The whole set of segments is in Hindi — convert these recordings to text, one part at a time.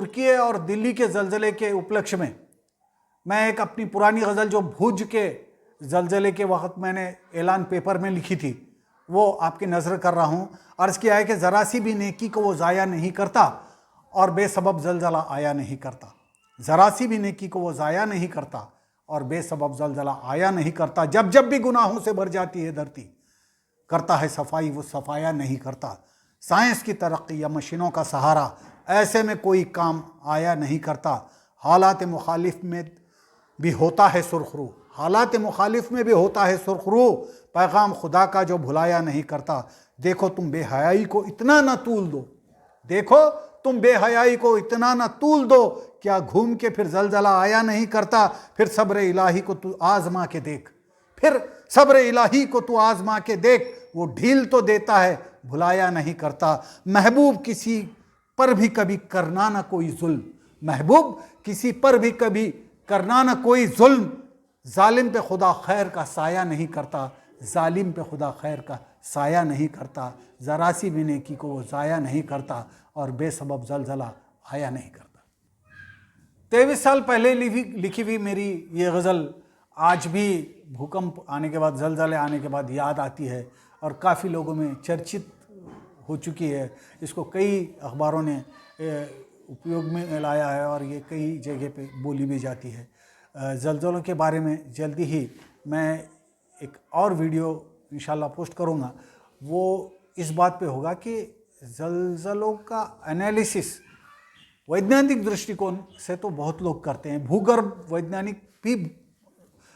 तुर्की और दिल्ली के ज़लज़ले के उपलक्ष्य में मैं एक अपनी पुरानी गज़ल जो भुज के ज़लज़ले के वक्त मैंने ऐलान पेपर में लिखी थी वो आपकी नज़र कर रहा हूँ। अर्ज़ किया है कि ज़रा सी भी नेकी को वो ज़ाया नहीं करता और बेसबब ज़लज़ला आया नहीं करता। ज़रा सी भी नेकी को वो ज़ाया नहीं करता और बेसबब ज़लज़ला आया नहीं करता। जब जब भी गुनाहों से भर जाती है धरती, करता है सफाई वो सफाया नहीं करता। साइंस की तरक्की या मशीनों का सहारा, ऐसे में कोई काम आया नहीं करता। हालात मुखालिफ में भी होता है सुरखरू, हालात मुखालिफ में भी होता है सुरखरू, पैगाम खुदा का जो भुलाया नहीं करता। देखो तुम बेहयाई को इतना ना तूल दो, देखो तुम बेहयाई को इतना ना तूल दो, क्या घूम के फिर ज़लज़ला आया नहीं करता। फिर सब्र इलाही को तू आज़मा के देख, फिर सब्र इलाही को तू आज़मा के देख, वो ढील तो देता है भुलाया नहीं करता। महबूब किसी पर भी कभी करना ना कोई जुल्म, महबूब किसी पर भी कभी करना ना कोई जुल्म। जालिम पे खुदा खैर का साया नहीं करता, जालिम पे खुदा खैर का साया नहीं करता। ज़रा सी भी नेकी को वो ज़ाया नहीं करता और बेसबब ज़लज़ला आया नहीं करता। 23 साल पहले लिखी हुई मेरी ये गज़ल आज भी भूकंप आने के बाद, ज़लज़ले आने के बाद याद आती है और काफ़ी लोगों में चर्चित हो चुकी है। इसको कई अखबारों ने उपयोग में लाया है और ये कई जगह पे बोली भी जाती है। ज़लज़लों के बारे में जल्दी ही मैं एक और वीडियो इंशाल्लाह पोस्ट करूँगा। वो इस बात पे होगा कि ज़लज़लों का एनालिसिस वैज्ञानिक दृष्टिकोण से तो बहुत लोग करते हैं, भूगर्भ वैज्ञानिक भी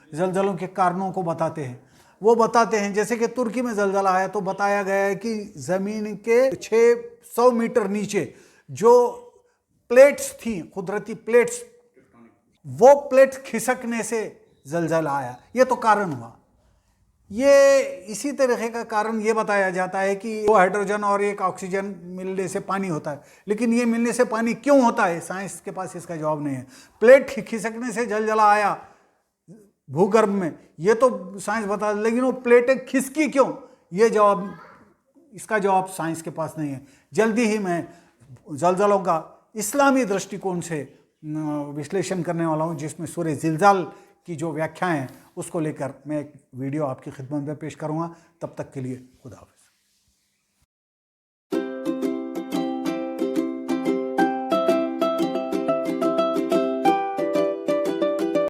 ज़लज़लों के कारणों को बताते हैं। वो बताते हैं जैसे कि तुर्की में ज़लज़ला आया तो बताया गया है कि ज़मीन के 600 मीटर नीचे जो प्लेट्स थी, कुदरती प्लेट्स, वो प्लेट्स खिसकने से ज़लज़ला आया। ये तो कारण हुआ। ये इसी तरीके का कारण ये बताया जाता है कि दो हाइड्रोजन और एक ऑक्सीजन मिलने से पानी होता है, लेकिन ये मिलने से पानी क्यों होता है, साइंस के पास इसका जवाब नहीं है। प्लेट खिसकने से ज़लज़ला आया भूगर्भ में, ये तो साइंस बता, लेकिन वो प्लेटें खिसकी क्यों, ये जवाब, इसका जवाब साइंस के पास नहीं है। जल्दी ही मैं ज़लज़लों का इस्लामी दृष्टिकोण से विश्लेषण करने वाला हूँ, जिसमें सूरह ज़िलज़ाल की जो व्याख्याएं हैं उसको लेकर मैं एक वीडियो आपकी खिदमत में पेश करूँगा। तब तक के लिए खुदा हाफ़िज़।